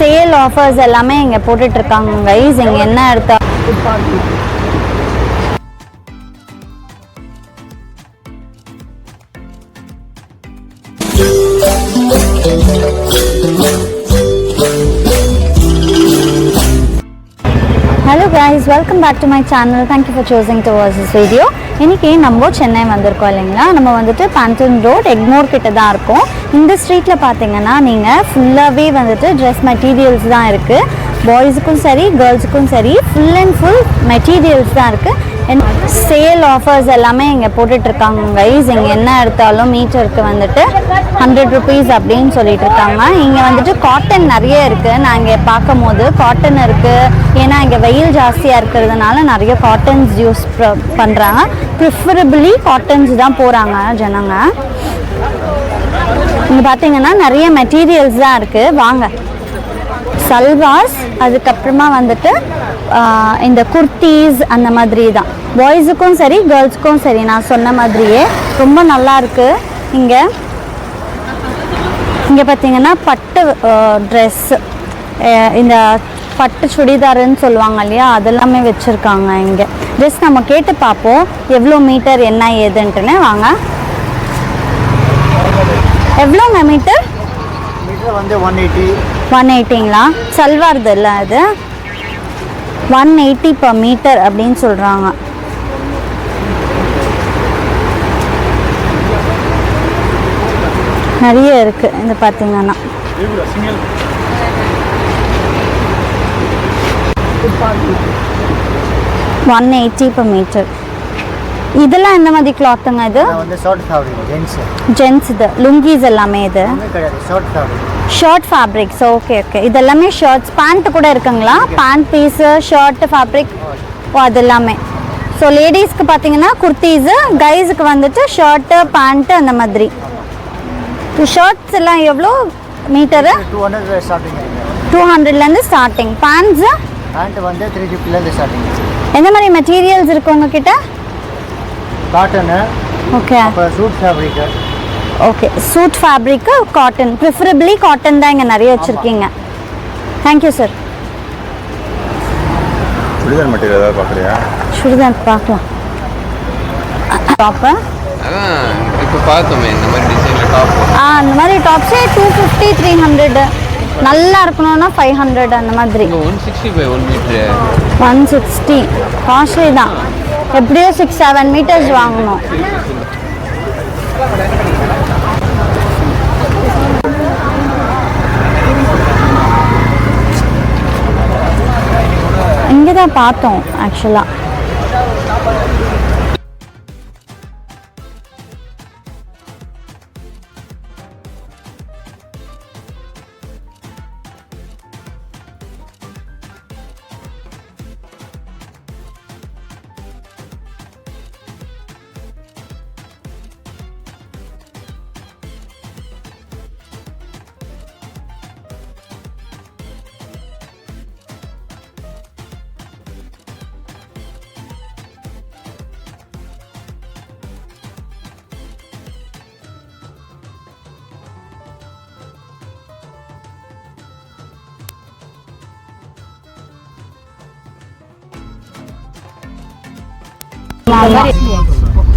Sale offers எல்லாமே இங்கே போட்டுட்ருக்காங்க கைஸ். இங்கே என்ன எடுத்தா Hello guys, welcome back to my channel. Thank you for choosing to watch this video. இன்னைக்கு நம்ம சென்னை வந்திருக்கோம் இல்லைங்களா. நம்ம வந்துட்டு பேண்டன் ரோட் எக்மோர் கிட்ட தான் இருக்கோம். இந்த ஸ்ட்ரீட்டில் பார்த்தீங்கன்னா நீங்கள் ஃபுல்லாகவே வந்துட்டு ட்ரெஸ் மெட்டீரியல்ஸ் தான் இருக்குது. பாய்ஸுக்கும் சரி கேர்ள்ஸுக்கும் சரி ஃபுல் அண்ட் ஃபுல் மெட்டீரியல்ஸ் தான் இருக்குது. சேல் ஆஃபர்ஸ் எல்லாமே இங்கே போட்டுட்ருக்காங்க கைஸ். இங்கே என்ன எடுத்தாலும் மீட்டருக்கு வந்துட்டு 100 rupees அப்படின்னு சொல்லிட்டு இருக்காங்க. இங்கே வந்துட்டு காட்டன் நிறைய இருக்குது. நான் இங்கே பார்க்கும் போது காட்டன் இருக்குது. ஏன்னா இங்கே வெயில் ஜாஸ்தியாக இருக்கிறதுனால நிறைய காட்டன்ஸ் யூஸ் பண்ணுறாங்க. ப்ரிஃபரபிளி காட்டன்ஸ் தான் போகிறாங்க ஜனங்க. இங்கே பார்த்தீங்கன்னா நிறைய மெட்டீரியல்ஸ் தான் இருக்குது. வாங்க. சல்வாஸ், அதுக்கப்புறமா வந்துட்டு இந்த குர்த்தீஸ் அந்த மாதிரி தான். பாய்ஸுக்கும் சரி கேர்ள்ஸுக்கும் சரி நான் சொன்ன மாதிரியே ரொம்ப நல்லா இருக்குது. இங்கே பார்த்தீங்கன்னா பட்டு ட்ரெஸ், இந்த பட்டு சுடிதாருன்னு சொல்லுவாங்க இல்லையா, அதெல்லாமே வச்சுருக்காங்க இங்கே. ட்ரெஸ் நம்ம கேட்டு பார்ப்போம் எவ்வளோ மீட்டர் என்ன ஏதுன்ட்டுன்னு. வாங்க. எவ்வளோங்க மீட்டர்? வந்து 180. 180ங்களா? சல்வார்து இல்லை அது. 180 per மீட்டர் அப்படின்னு சொல்கிறாங்க. நிறைய இருக்குது. இது பார்த்தீங்கன்னா 180 per மீட்டர். இதெல்லாம் எந்த மாதிரி கிளாத்துங்க? இது ஜென்ஸ், இது லுங்கீஸ் எல்லாமே. இது ஷர்ட் ஃபேப்ரிக்ஸ். Okay okay. இதெல்லாமே ஷர்ட்ஸ். பேண்ட் கூட இருக்குங்களா? பேண்ட் பீஸு, ஷர்ட் ஃபேப்ரிக், ஓ அது எல்லாமே. ஸோ லேடிஸ்க்கு பார்த்தீங்கன்னா குர்த்தீஸு, கைஸுக்கு வந்துட்டு ஷர்ட்டு பேண்ட்டு அந்த மாதிரி. ஷர்ட்ஸ் எல்லாம் எவ்வளோ மீட்டரு? 200லேருந்து ஸ்டார்டிங். பேண்ட்ஸு வந்து 350லேருந்து ஸ்டார்டிங். எந்த மாதிரி மெட்டீரியல்ஸ் இருக்குது உங்ககிட்ட? காட்டனு. ஓகே. அப்புறம் சூட் ஃபேப்ரிக்கு. ஓகே, சூட் ஃபேப்ரிக்கு காட்டன். ப்ரிஃபரபிளி காட்டன் தான் இங்கே நிறைய வச்சுருக்கீங்க. Thank you sir. சுடிதார் மெட்டீரியல் ஏதாவது பார்க்குறியா? சுடிதார் பார்க்கலாம். டாப்பு இப்போ பார்த்தோமே இந்த மாதிரி டிசைனில் டாப். அந்த மாதிரி டாப்ஸே 250, 300. நல்லா இருக்கணும்னா 500 அந்த மாதிரி. 165 1 மீட்ரு. 160 காஸ்ட்லி தான். எப்படியோ 6-7 மீட்டர்ஸ் வாங்கணும். இங்கே தான் பார்த்தோம் ஆக்சுவலாக.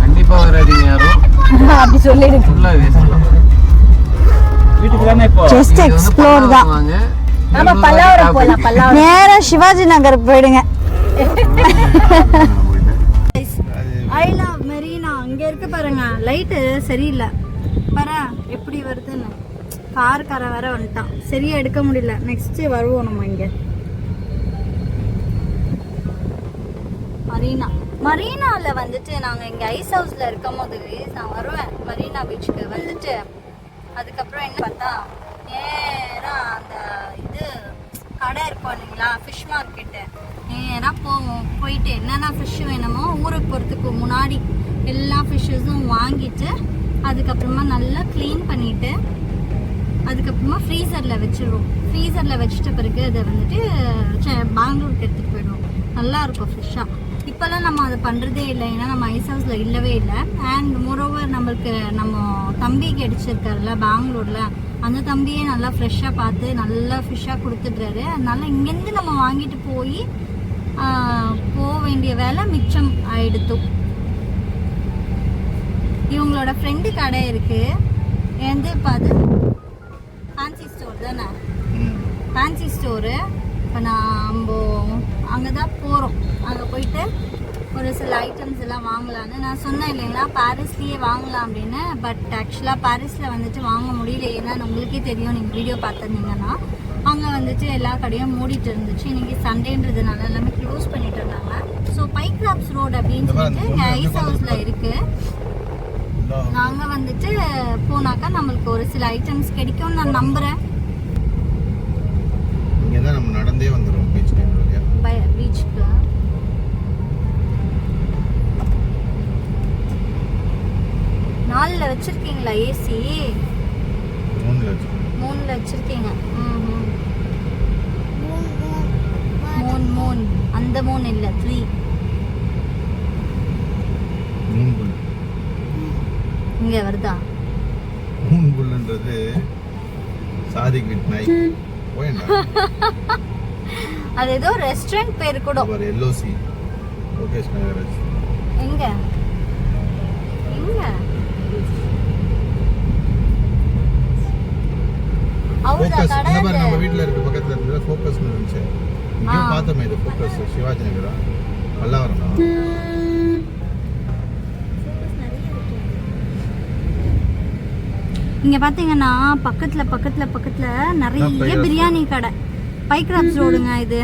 கண்டிப்பா வராதீங்க யாரும். அப்படி சொல்லிடுங்க. ஜஸ்ட் எக்ஸ்ப்ளோர் தான். நம்ம பல்லாவரம் போலாம். பல்லாவரம் நேரா சிவாஜி நகர் போயிடுங்க. I love Marina. அங்கே இருக்கு பாருங்க. லைட்டு சரியில்லை பாரு எப்படி வருதுன்னு. கார வர வந்துட்டான். சரியா எடுக்க முடியல. நெக்ஸ்ட் வருவோம் நம்ம இங்கே. மரீனாவில் வந்துட்டு நாங்கள் இங்கே ஐஸ் ஹவுஸில் இருக்கும் போது நான் வருவேன் மரீனா பீச்சுக்கு வந்துட்டு. அதுக்கப்புறம் என்ன பார்த்தா நேராக அந்த இது கடை இருக்கும் இல்லைங்களா, ஃபிஷ் மார்க்கெட்டு. நேராக போயிட்டு என்னென்ன ஃபிஷ் வேணுமோ ஊருக்கு போகிறதுக்கு முன்னாடி எல்லா ஃபிஷ்ஷஸும் வாங்கிட்டு அதுக்கப்புறமா நல்லா க்ளீன் பண்ணிவிட்டு அதுக்கப்புறமா ஃப்ரீசரில் வச்சுருவோம். ஃப்ரீசரில் வச்சுட்ட பிறகு அதை வந்துட்டு பெங்களூருக்கு எடுத்துகிட்டு போயிடுவோம். நல்லாயிருக்கும் ஃபிஷ்ஷாக. இப்போல்லாம் நம்ம அதை பண்ணுறதே இல்லை, ஏன்னா நம்ம ஐஸ் ஹவுஸில் இல்லவே இல்லை. அண்ட் மோரோவர் நம்மளுக்கு நம்ம தம்பிக்கு அடிச்சிருக்காருல பெங்களூரில், அந்த தம்பியே நல்லா ஃப்ரெஷ்ஷாக பார்த்து நல்லா ஃபிஷ்ஷாக கொடுத்துட்றாரு. அதனால இங்கேருந்து நம்ம வாங்கிட்டு போய் போக வேண்டிய வேலை மிச்சம் ஆயிடுத்து. இவங்களோட ஃப்ரெண்டு கடை இருக்குது வந்து பார்த்து ஃபேன்சி ஸ்டோர் தானே, ஃபேன்சி ஸ்டோரு. இப்போ நம்ம அங்கே தான் போகிறோம். அங்கே போயிட்டு ஒரு சில ஐட்டம்ஸ் எல்லாம் வாங்கலான்னு நான் சொன்னேன் இல்லைங்களா, பாரிஸ்லேயே வாங்கலாம் அப்படின்னு. பட் ஆக்சுவலாக பாரிஸில் வந்துட்டு வாங்க முடியல. ஏன்னா உங்களுக்கே தெரியும், நீங்கள் வீடியோ பார்த்துருந்தீங்கன்னா அங்கே வந்துட்டு எல்லா கடையும் மூடிட்டு இருந்துச்சு. இன்றைக்கி சண்டேன்றதுனால எல்லாமே க்ளோஸ் பண்ணிட்டு இருந்தாங்க. ஸோ பைக்ராப்ஸ் ரோடு அப்படின்னு சொல்லிட்டு இங்கே ஐஸ் ஹவுஸில் இருக்குது. நாங்கள் வந்துட்டு போனாக்கா நம்மளுக்கு ஒரு சில ஐட்டம்ஸ் கிடைக்கும்னு நான் நம்புகிறேன். இங்கே தான் நம்ம நடந்தே வந்துடும் பீச்சுக்கு. பீச்சுக்கு நாலில் வச்சுருக்கீங்களா ஏசி? 3 வச்சுருக்கீங்க. மூணு அந்த 3 இல்லை 3. இங்கே வருதா? மூன்புல்ன்றது சாதிக் வித் நைட் போயண்டா. அது ஏதோ ரெஸ்டாரண்ட் பேர் கூட. ஒரு எல்ஓசி லோகேஷ் நகராஜ். எங்க எங்க ஃபோக்கஸ் இந்த மாதிரி நம்ம வீட்ல இருக்க பக்கத்துல இருந்த ஃபோக்கஸ் இருந்துச்சு. இங்க பார்த்தோமே இது ஃபோக்கஸ் சிவாஜி நகரா பல்லாவரம். இங்க பாத்தீங்கன்னா பக்கத்துல நிறைய பிரியாணி கடை. பைக்ராப்ஸ் ரோடுங்க இது.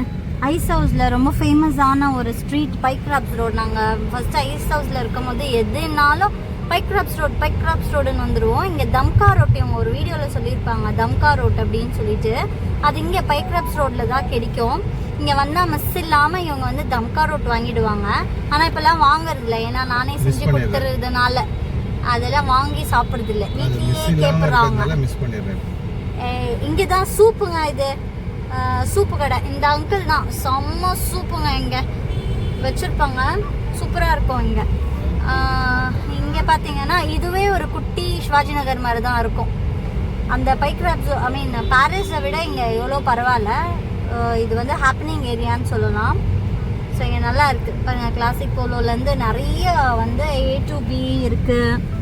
ஐஸ் ஹவுஸில் ரொம்ப ஃபேமஸான ஒரு ஸ்ட்ரீட் பைக்ராப்ஸ் ரோடு. நாங்கள் ஃபஸ்ட்டு ஐஸ் ஹவுஸில் இருக்கும் போது எதுனாலும் பைக்ராப்ஸ் ரோடுன்னு வந்துடுவோம். இங்கே தம்கா ரோட் இவங்க ஒரு வீடியோவில் சொல்லியிருப்பாங்க, தம்கா ரோட் அப்படின்னு சொல்லிட்டு. அது இங்கே பைக்ராப்ஸ் ரோட்டில் தான் கிடைக்கும். இங்கே வந்தால் மிஸ் இல்லாமல் இவங்க வந்து தம்கா ரோட் வாங்கிடுவாங்க. ஆனால் இப்போல்லாம் வாங்குறதில்ல, ஏன்னா நானே செஞ்சு கொடுத்துறதுனால அதெல்லாம் வாங்கி சாப்பிட்றதில்ல, வீட்லேயே கேட்பறாங்க. இங்கே தான் சூப்புங்க, இது சூப்பு கடை. இந்த அங்கிள் தான் செம்ம சூப்புங்க இங்கே வச்சுருப்பாங்க, சூப்பராக இருக்கும் இங்கே. இங்கே பார்த்தீங்கன்னா இதுவே ஒரு குட்டி சிவாஜி நகர் மாதிரி தான் இருக்கும். அந்த பைக்ராப்ஸ் பாரிஸை விட இங்கே எவ்வளோ பரவாயில்ல. இது வந்து ஹாப்பனிங் ஏரியான்னு சொல்லலாம். ஸோ இங்கே நல்லா இருக்குது பாருங்கள். கிளாசிக் போலோலேருந்து நிறைய வந்து A to B இருக்குது,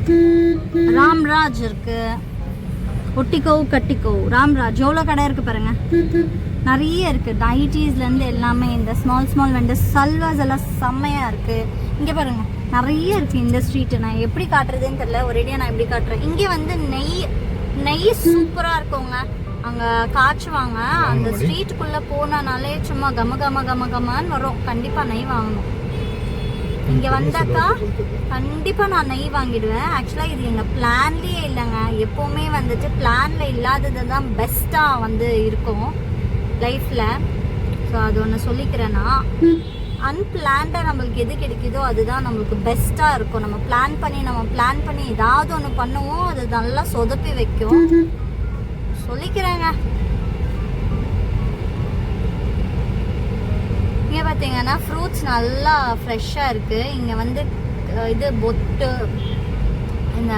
ராம்ராஜ் இருக்குது, ஒட்டிக்கோ கட்டிக்கோ, ராம்ராஜ் எவ்வளோ கடை இருக்குது பாருங்கள், நிறைய இருக்குது. நைட்டீஸ்லேருந்து எல்லாமே இந்த ஸ்மால் வெண்டர்ஸ், சல்வாஸ் எல்லாம் செம்மையாக இருக்குது. இங்கே பாருங்கள் நிறைய இருக்குது இந்த ஸ்ட்ரீட்டு. நான் எப்படி காட்டுறதுன்னு தெரியல, ஒரேடியாக நான் எப்படி காட்டுறேன். இங்கே வந்து நெய் சூப்பராக இருக்குங்க. அங்கே காய்ச்சுவாங்க. அந்த ஸ்ட்ரீட்டுக்குள்ளே போனாலே சும்மா கமன்னு வரும். கண்டிப்பாக நெய் வாங்கணும். இங்கே வந்தாக்கா கண்டிப்பாக நான் நெய் வாங்கிடுவேன். ஆக்சுவலாக இது எங்கள் பிளான்லேயே இல்லைங்க. எப்போவுமே வந்துட்டு பிளானில் இல்லாதது தான் பெஸ்ட்டாக வந்து இருக்கும் லைஃப்பில். ஸோ அது ஒன்று சொல்லிக்கிறேன்னா, அன்பிளான்டாக நம்மளுக்கு எது கிடைக்குதோ அதுதான் நம்மளுக்கு பெஸ்ட்டாக இருக்கும். நம்ம பிளான் பண்ணி ஏதாவது ஒன்று பண்ணுவோம், அது நல்லா சொதப்பி வைக்கும். சொல்லிக்கிறேங்க. இங்கே பார்த்தீங்கன்னா ஃப்ரூட்ஸ் நல்லா ஃப்ரெஷ்ஷாக இருக்குது. இங்கே வந்து இது பொட்டு, இந்த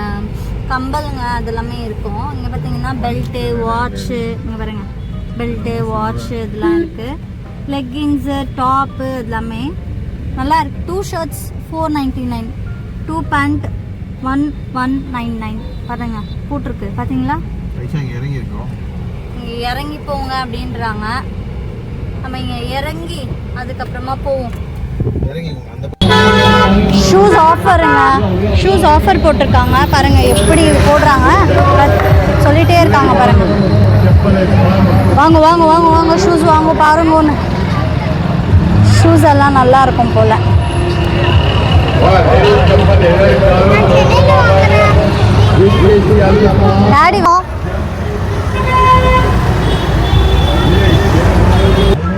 கம்பலுங்க அதெல்லாமே இருக்கும். இங்கே பார்த்தீங்கன்னா பெல்ட்டு, வாட்ச்சு, இங்கே பாருங்க பெல்ட்டு, வாட்ச்சு இதெல்லாம் இருக்குது. லெக்கின்ஸு, டாப்பு எல்லாமே நல்லா இருக்குது. 2 ஷர்ட்ஸ் 499, 2 பேண்ட் 1199 பாருங்க போட்டிருக்கு. பார்த்தீங்களா? இங்கே இறங்கி போங்க அப்படின்றாங்க. நம்ம இங்கே இறங்கி அதுக்கப்புறமா போவோம். ஷூஸ் ஆஃபருங்க, ஷூஸ் ஆஃபர் போட்டிருக்காங்க பாருங்க. எப்படி போடுறாங்க சொல்லிட்டே இருக்காங்க பாருங்க. வாங்க ஷூஸ் வாங்க பாருங்க. ஒன்று ஷூஸ் எல்லாம் நல்லா இருக்கும் போல. டாடி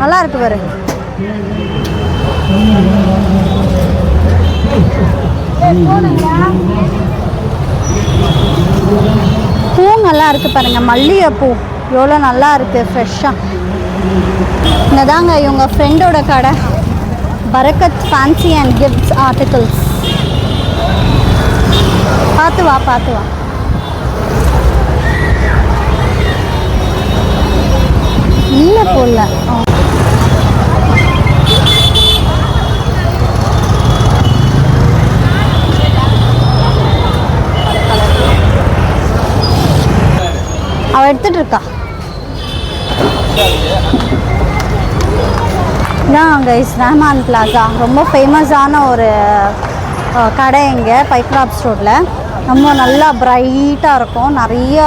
நல்லா இருக்கு பாரு. பூங்கெல்லாம் இருக்கு பாருங்க. மல்லிகைப்பூ எவ்வளோ நல்லா இருக்கு ஃப்ரெஷ்ஷாக. இங்கே தாங்க இவங்க ஃப்ரெண்டோட கடை. பரக்கத் ஃபேன்சி அண்ட் கிஃப்ட்ஸ் ஆர்டிகல்ஸ். பார்த்து வா பார்த்து வா. இல்லை போடல. அவள் எடுத்துட்டு இருக்கா. இதான் கைஸ் ரஹ்மான் பிளாசா, ரொம்ப ஃபேமஸான ஒரு கடை இங்கே பைக்ராப்ஸ் ரோட்டில். ரொம்ப நல்லா பிரைட்டாக இருக்கும், நிறைய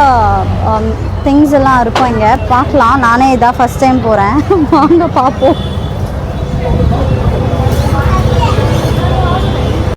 திங்ஸ் எல்லாம் இருக்கும் இங்கே. பார்க்கலாம், நானே இதான் ஃபஸ்ட் டைம் போகிறேன். வாங்க பார்ப்போம்.